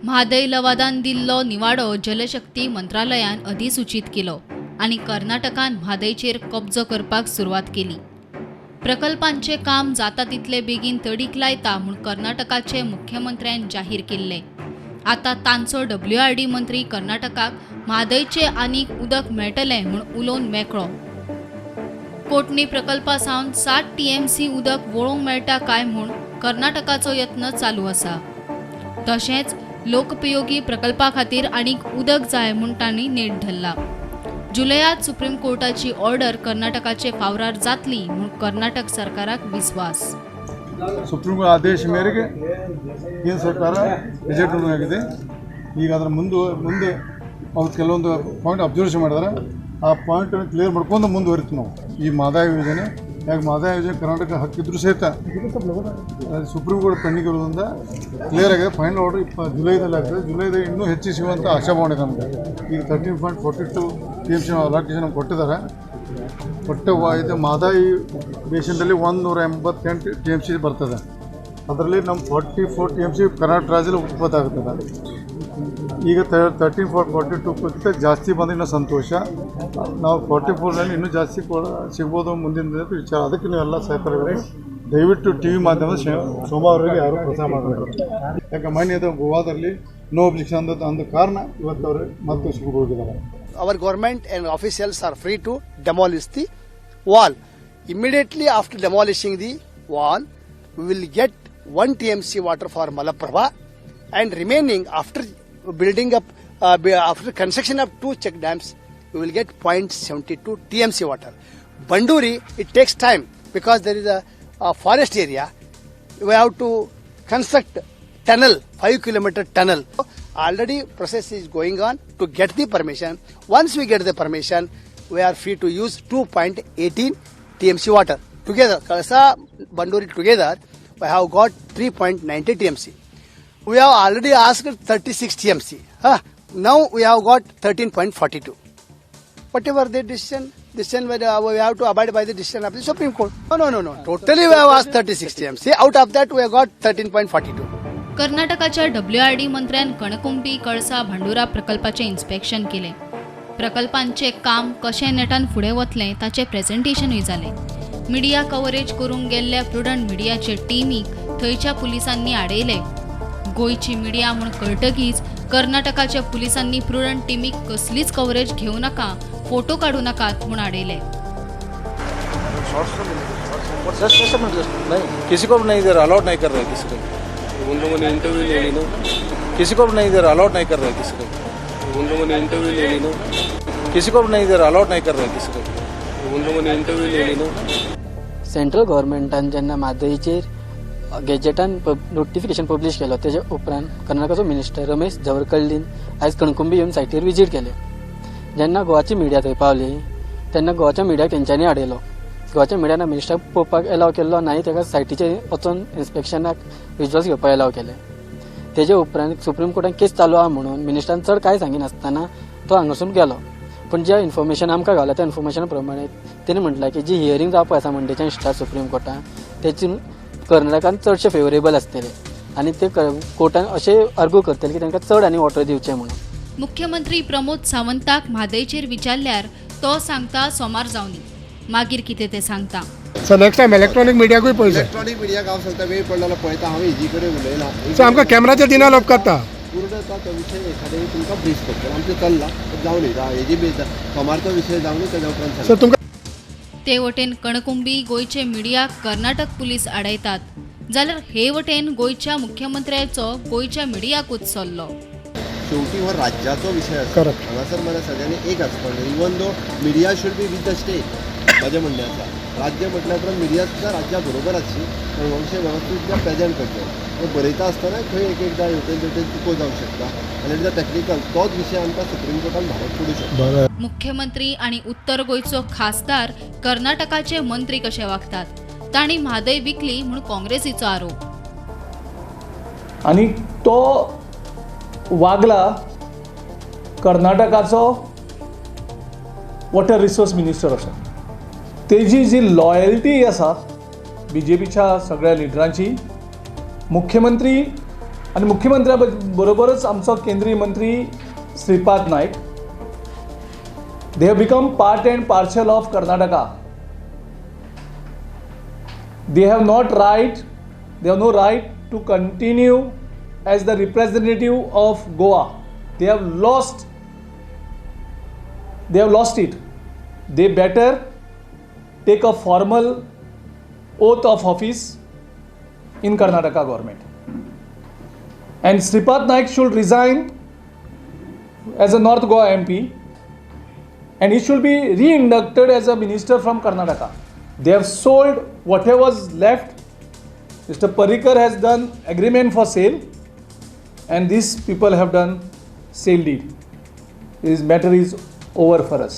म्हादय लवादान दिल्लो निवाडो जलशक्ती मंत्रालयान अधिसूचित केलो आणि कर्नाटकान म्हादयचेर कब्जो करपाक सुरवात केली। प्रकल्पांचे काम जाता तितले बेगीन तडीक लायता म्हूण कर्नाटकाचे मुख्यमंत्र्यान जाहीर केल्ले। आता तांचो WRD मंत्री कर्नाटकाक म्हादयचे आनीक उदक मेळटलें म्हूण उलोवन मेकळो। कोटणी प्रकल्पा सावन 7 TMC उदक वळोवंक मेळटा काय म्हूण कर्नाटकाचो यत्न चालू आसा। तशेंच लोकपयोगी प्रकल्पा खातीर आनीक उदक जाय म्हूण तांणी नेट धरला। जुलयात सुप्रीम कोर्टाची ऑर्डर कर्नाटकाचे फावरार जातली म्हूण कर्नाटक सरकाराक विश्वास। ಸುಪ್ರೀಂ ಕೋರ್ಟ್ ಆದೇಶ ಮೇರೆಗೆ ಕೇಂದ್ರ ಸರ್ಕಾರ ರಿಜೆಕ್ಟ್ ಆಗಿದೆ। ಈಗ ಅದರ ಮುಂದೆ ಅವ್ರು ಕೆಲವೊಂದು ಪಾಯಿಂಟ್ ಅಬ್ಸರ್ವೇಷನ್ ಮಾಡಿದ್ದಾರೆ, ಆ ಪಾಯಿಂಟನ್ನು ಕ್ಲಿಯರ್ ಮಾಡ್ಕೊಂಡು ಮುಂದುವರಿತು ನಾವು ಈ ಮಹದಾಯಿ ಯೋಜನೆ। ಯಾಕೆ ಮಹದಾಯಿ ಯೋಜನೆ ಕರ್ನಾಟಕ ಹಕ್ಕಿದ್ರು ಸಹಿತ ಸುಪ್ರೀಂ ಕೋರ್ಟ್ ಪೆಂಡಿಂಗ್ ಇರೋದ್ರಿಂದ ಕ್ಲಿಯರ್ ಆಗಿದೆ। ಫೈನಲ್ ಆರ್ಡರ್ ಜುಲೈದಲ್ಲಿ ಆಗ್ತದೆ। ಜುಲೈದಲ್ಲಿ ಇನ್ನೂ ಹೆಚ್ಚು ಸಿಗುವಂಥ ಆಶಾಭಾವನೆ ನಮಗೆ। ಈಗ 13.42 TMC ಅಲಾಟೇಷನ್ ನಮ್ಗೆ ಕೊಟ್ಟಿದ್ದಾರೆ। ಒಟ್ಟು ಇದು ಮಹದಾಯಿ ಬೇಸಿನ್ದಲ್ಲಿ 188 TMC ಬರ್ತದೆ। ಅದರಲ್ಲಿ ನಮ್ಮ 44 TMC ಕರ್ನಾಟಕ ರಾಜ್ಯದಲ್ಲಿ ಉತ್ಪತ್ತಿ ಆಗ್ತದೆ। ಈಗ 13.42 ಜಾಸ್ತಿ ಬಂದು ಇನ್ನೂ ಸಂತೋಷ। ನಾವು 44ನಲ್ಲಿ ಇನ್ನೂ ಜಾಸ್ತಿ ಸಿಗ್ಬೋದು ಮುಂದಿನ ದಿನದ ವಿಚಾರ। ಅದಕ್ಕೆ ನೀವೆಲ್ಲ ಸಹಕಾರಗಳು ದಯವಿಟ್ಟು TV ಮಾಧ್ಯಮದ ಸೋಮವಾರವರೆಗೆ ಯಾರು ಪ್ರಸಾರ ಮಾಡಬೇಕು। ಯಾಕೆ ಮಾನ್ಯದ ಗೋವಾದಲ್ಲಿ ನೋ ಅಬ್ಜೆಕ್ಷನ್ ಅಂದ ಕಾರಣ ಇವತ್ತು ಅವರು ಮತ್ತೆ ಹೋಗಿದ್ದಾರೆ। Our government and officials are free to demolish the wall. Immediately after demolishing the wall, we will get 1 TMC water for Malaprabha, and remaining after building up, after construction of 2 check dams, we will get 0.72 TMC water. Banduri, it takes time because there is a forest area. We have to construct tunnel, 5-kilometer tunnel. Already process is going on to get the permission. Once we get the permission, we are free to use 2.18 TMC water. Together, Kalsa, Banduri together, we have got 3.90 TMC. We have already asked 36 TMC. Now we have got 13.42. Whatever the decision we have to abide by the decision of the Supreme Court. No. Totally we have asked 36 TMC. Out of that we have got 13.42. कर्नाटकाच्या WRD मंत्र्यान कणकुंबी कळसा भांडुरा प्रकल्पाचे inspection केले। प्रकल्पांचे काम कशें नेटान फुडें वतलें ताचे प्रेझेंटेशनूय जालें। मिडिया कव्हरेज करूंक गेल्ल्या प्रुडंट मिडियाचे टिमीक थंयच्या पुलिसांनी आडयले। गोंयची मिडिया म्हूण कळटकीच कर्नाटकाच्या पुलिसांनी प्रुडंट टिमीक कसलीच कव्हरेज घेवं नाका, फोटो काडूं नाकात म्हूण आडयले। किसी को भी नहीं इधर अलाउड नहीं कर रहे, किसी को उन लोगों ने इंटरव्यू ले ली ना, किसी को भी नहीं इधर अलाउड नहीं कर रहे, किसी को उन लोगों ने इंटरव्यू ले ली ना, किसी को भी नहीं इधर अलाउड नहीं कर रहे, किसी को उन लोगों ने इंटरव्यू ले ली ना। सेंट्रल गव्हर्मेंटान जेन्ना म्हादयचेर गॅजेटान नोटिफिकेशन पब्लीश केलो तेजे उपरांत कर्नाटकाचो मिनिस्टर रमेश जवरकल्लीन आयज कणकुंबी येवन सायटीर विजीट केले। जेन्ना गोवाची मिडिया थंय पावली तेन्ना गोवाच्या मिडियाक तेंच्यांनी आडयलो। गोवाच्या मिडियान मिनिस्टराक पळोवपाक एलाव केल्लो नाय, ताका सायटीचेर वचून इन्स्पेक्शनाक विज्युअल्स घेवपाक एलाव केले। तेजे उपरांत सुप्रीम कोर्टान केस चालू आहा म्हणून मिनिस्टरान चड कांय सांगिनासतना तो हांगासून गेलो। पूण जे इन्फॉर्मेशन आमकां गावला त्या इन्फॉर्मेशना प्रमाणे तेणी म्हटलां की जी हियरींग जावपाक आसा मंडेच्यान स्टार्ट सुप्रीम कोर्टान तेची कर्नाटकान चडशे फेवरेबल आसतले आनी ते कोर्टान अशें आर्ग्यू करतले की तांकां चड आनी वॉटर दिवचें म्हणून। मुख्यमंत्री प्रमोद सावंताक म्हादयचेर विचारल्यार तो सांगता सोमार जावनी, मागीर कितें तें सांगता। सो नेक्स्ट टाइम इलेक्ट्रॉनिक मिडियाकूय पळय इलेक्ट्रॉनिक मिडियाक हांव सांगता वेळ पडलेलो पळयता, हांव हेजी कडेन उलयला। सो आमकां कॅमेराचेर दिना लोक करता पूर्ण तो विशय एखादे तुमकां ब्रीफ करतलो। आमचें चल्ला जावन येता हेजी बेज सोमारचो विशय जावन तेज्या उपरांत सो तुमकां ते वटेन कणकुंबी गोंयचे मिडियाक कर्नाटक पुलीस आडयतात, जाल्यार हे वटेन गोंयच्या मुख्यमंत्र्याचो गोंयच्या मिडियाकूच सल्लो। शेवटी हो राज्याचो विशय आसा। हांगासर मरे सगळ्यांनी एक आसपाक even though media should be with the state म्हजें म्हणणें आसा। राज्य म्हटल्या उपरांत मिडिया सुद्दां राज्या बरोबर आसची, पण वंशे वेवस्थीत प्रेजेंट करचें। बरयता आसतना खंय एकदां हेवटेन चुको जावंक शकता आनी इट इज टेक्निकल तोच विशय आमकां सुप्रीम कोर्टान भायर पडूं शकता। मुख्यमंत्री आणि उत्तर गोंयचो खासदार कर्नाटकाचे मंत्री कशे वागतात, तांणी म्हादय विकली म्हूण काँग्रेसीचो आरोप। आनी तो वागला कर्नाटकाचो वॉटर रिसोर्स मिनिस्टर असो। तेजी जी लॉयल्टी आसा BJPच्या सगळ्या लिडरांची, मुख्यमंत्री आणि मुख्यमंत्र्या बरोबरच आमचो केंद्रीय मंत्री Shripad Naik, they have become part and parcel of Karnataka. They have no right to continue as the representative of Goa. They have lost it. They better take a formal oath of office in Karnataka government. And Sripad Naik should resign as a North Goa MP, and he should be re-inducted as a minister from Karnataka. They have sold whatever was left. Mr. Parrikar has done agreement for sale, and these people have done sale deed. This matter is over for us.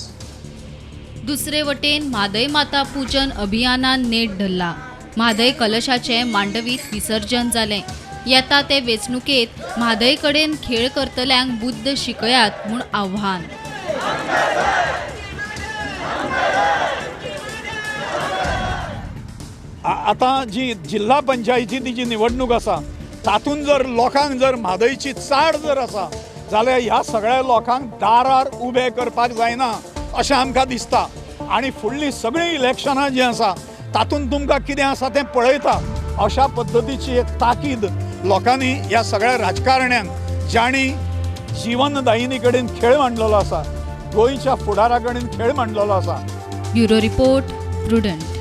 दुसरे वटेन म्हादय माता पूजन अभियानान net धरला. म्हादय कलशाचे मांडवीत विसर्जन जालें. येता ते वेंचणुकेत म्हादय कडेन खेळ करतल्यांक बुद्ध शिकयात म्हूण आव्हान. आता जी जिल्हा पंचायतीची जी निवडणूक आसा तातूंत जर लोकांक जर म्हादयची चाड जर आसा जाल्यार ह्या सगळ्या लोकांक दारार उबे करपाक जायना अशें आमकां दिसता. आनी फुडलीं सगळीं इलेक्शनां जीं आसा तातूंत तुमकां कितें आसा तें पळयता अशा पद्दतीची एक ताकीद लोकांनी ह्या सगळ्या राजकारण्यांक, ज्यांनी जीवनदायिनी कडेन खेळ मांडलेलो आसा, गोंयच्या फुडारा कडेन खेळ मांडलेलो आसा. Bureau report, prudent.